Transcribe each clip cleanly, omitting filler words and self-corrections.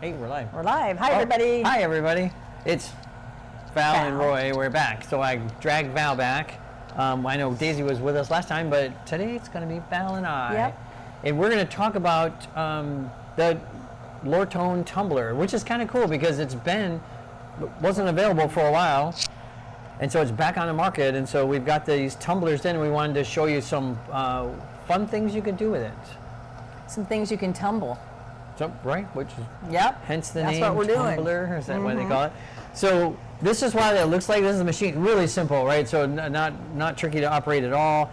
Hey, we're live. We're live. Hi, everybody. Hi, everybody. It's Val and Roy. We're back. So I dragged Val back. I know Daisy was with us last time, but today it's going to be Val and I. Yep. And we're going to talk about the Lortone Tumbler, which is kind of cool because wasn't available for a while. And so it's back on the market. And so we've got these tumblers in, and we wanted to show you some fun things you could do with it. Some things you can tumble. So, right, which is hence the That's name what we're Tumbler, doing. Is that what they call it? So this is why it looks like this is a machine. Really simple, right? So not tricky to operate at all.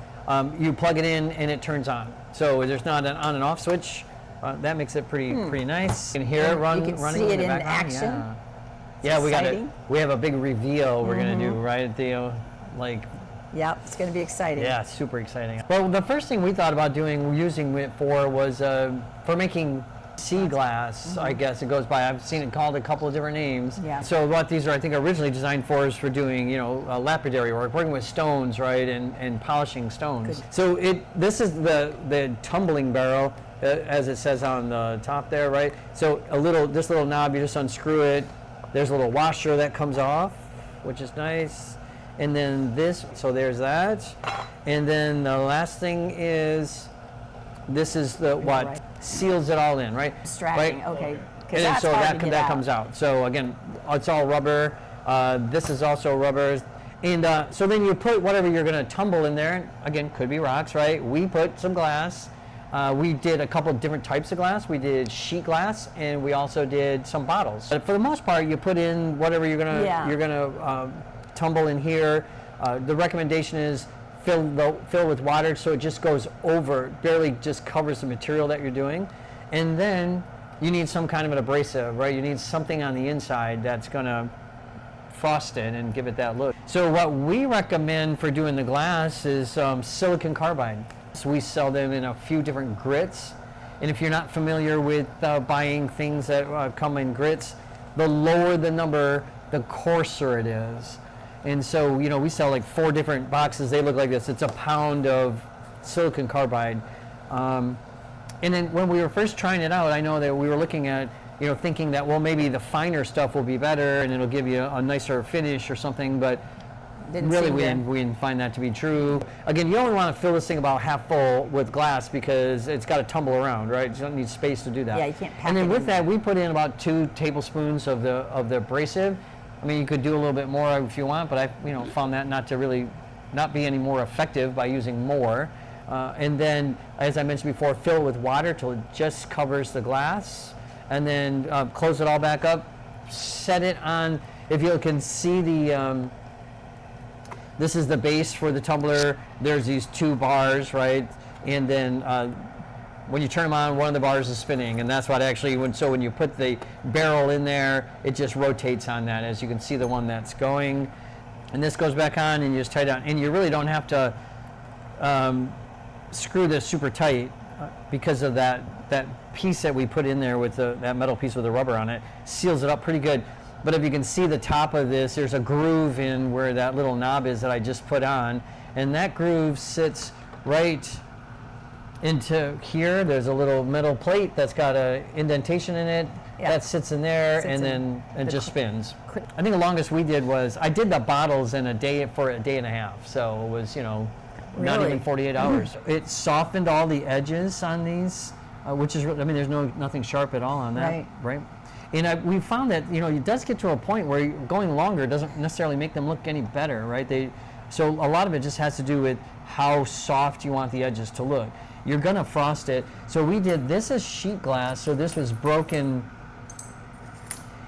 You plug it in and it turns on. So there's not an on and off switch. That makes it pretty nice. You can hear it running see it in the in background. action. Yeah, we have a big reveal we're gonna do right at the Yep, it's going to be exciting. Yeah, super exciting. Well, the first thing we thought about using it for was for making sea glass, I guess it goes by. I've seen it called a couple of different names. Yeah. So what these are, I think, originally designed for is for doing, lapidary work, working with stones, right, and polishing stones. Good. So this is the tumbling barrel, as it says on the top there, right? So this little knob, you just unscrew it. There's a little washer that comes off, which is nice. And then so there's that. And then the last thing is, this is what seals it all in, right? Extracting, okay. And so that comes out. So again, it's all rubber. This is also rubber. And so then you put whatever you're going to tumble in there. Again, could be rocks, right? We put some glass. We did a couple of different types of glass. We did sheet glass, and we also did some bottles. But for the most part, you put in whatever you're gonna tumble in here. The recommendation is fill with water so it just goes over, barely just covers the material that you're doing. And then you need some kind of an abrasive, right? You need something on the inside that's gonna frost it and give it that look. So what we recommend for doing the glass is silicon carbide. So we sell them in a few different grits. And if you're not familiar with buying things that come in grits, the lower the number, the coarser it is. And so, we sell like 4 different boxes. They look like this. It's a pound of silicon carbide. And then when we were first trying it out, I know that we were looking at, thinking that, well, maybe the finer stuff will be better and it'll give you a nicer finish or something. But we didn't find that to be true. Again, you only want to fill this thing about half full with glass because it's got to tumble around, right? You don't need space to do that. Yeah, you can't pack it. And then with that, we put in about 2 tablespoons of the abrasive. I mean, you could do a little bit more if you want, but I found that not be any more effective by using more. And then, as I mentioned before, fill it with water till it just covers the glass, and then close it all back up. Set it on. If you can see this is the base for the tumbler. There's these 2 bars, right? And then when you turn them on, one of the bars is spinning, and that's what actually, when you put the barrel in there, it just rotates on that. As you can see, the one that's going, and this goes back on, and you just tie it down. And you really don't have to screw this super tight because of that piece that we put in there with that metal piece with the rubber on it, seals it up pretty good. But if you can see the top of this, there's a groove in where that little knob is that I just put on, and that groove sits right into here. There's a little metal plate that's got an indentation in it that sits in there, and then it just spins. I think the longest we did was, I did the bottles in a day and a half, so it was not even 48 hours. It softened all the edges on these, which is, there's nothing sharp at all on that, right? And we found that it does get to a point where going longer doesn't necessarily make them look any better, right? So a lot of it just has to do with how soft you want the edges to look. You're gonna frost it. So this is sheet glass, so this was broken.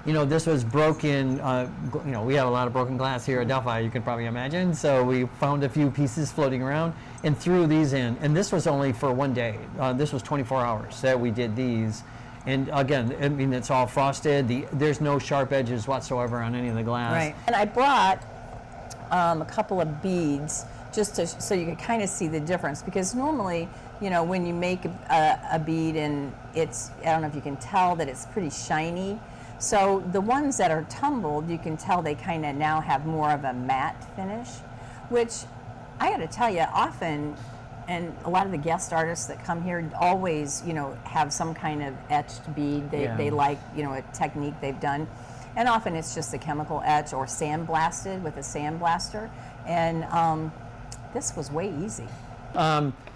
We have a lot of broken glass here at Delphi, you can probably imagine. So we found a few pieces floating around and threw these in. And this was only for one day. This was 24 hours that we did these. And again, it's all frosted. There's no sharp edges whatsoever on any of the glass. Right. And I brought a couple of beads just so you could kind of see the difference, because normally, when you make a bead and I don't know if you can tell that it's pretty shiny. So the ones that are tumbled, you can tell they kind of now have more of a matte finish, which I got to tell you, often and a lot of the guest artists that come here always, have some kind of etched bead. They like, a technique they've done. And often it's just a chemical etch or sandblasted with a sandblaster. And this was way easy.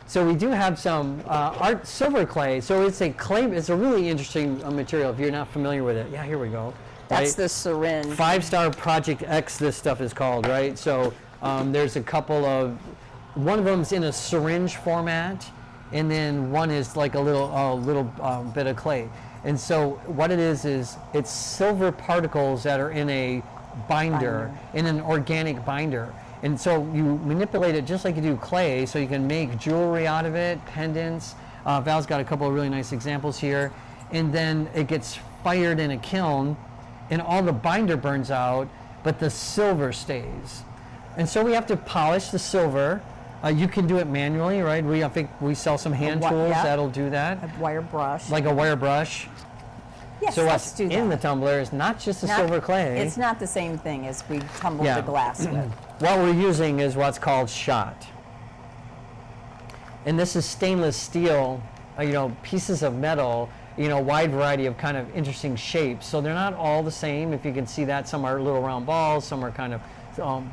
So we do have some art silver clay. So it's a clay. It's a really interesting material if you're not familiar with it. Yeah, here we go. That's right? the syringe. 5-star Project X. This stuff is called, right? So there's a couple of. One of them's in a syringe format, and then one is like a little bit of clay. And so what it is it's silver particles that are in a binder, in an organic binder. And so you manipulate it just like you do clay, so you can make jewelry out of it, pendants. Val's got a couple of really nice examples here. And then it gets fired in a kiln, and all the binder burns out, but the silver stays. And so we have to polish the silver. You can do it manually, right? I think we sell some hand tools that'll do that. A wire brush. Like a wire brush. Yes, so let's what's do that. in the tumbler is not just the silver clay. It's not the same thing as we tumbled the glass with. What we're using is what's called shot. And this is stainless steel, pieces of metal, wide variety of kind of interesting shapes. So they're not all the same. If you can see that, some are little round balls, some are kind of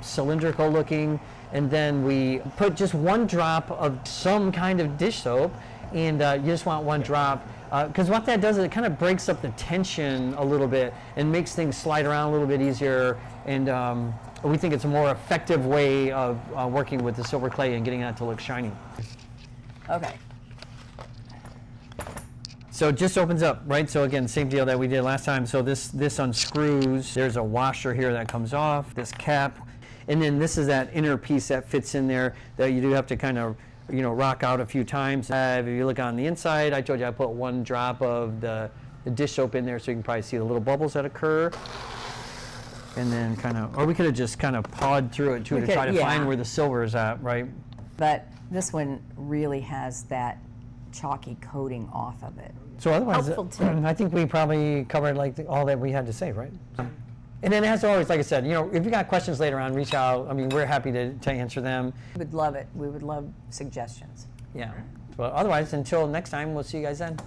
cylindrical looking. And then we put just one drop of some kind of dish soap, and you just want one drop. Because what that does is it kind of breaks up the tension a little bit and makes things slide around a little bit easier. And we think it's a more effective way of working with the silver clay and getting that to look shiny. Okay. So it just opens up, right? So again, same deal that we did last time. So this unscrews. There's a washer here that comes off, this cap. And then this is that inner piece that fits in there that you do have to kind of, rock out a few times. If you look on the inside, I told you I put one drop of the dish soap in there so you can probably see the little bubbles that occur. And then or we could have just kind of pawed through it too to try to find where the silver is at, right? But this one really has that chalky coating off of it. So otherwise, I think we probably covered all that we had to say, right? And then as always, like I said, if you got questions later on, reach out. I mean, we're happy to answer them. We would love it. We would love suggestions. Yeah. But otherwise, until next time, we'll see you guys then.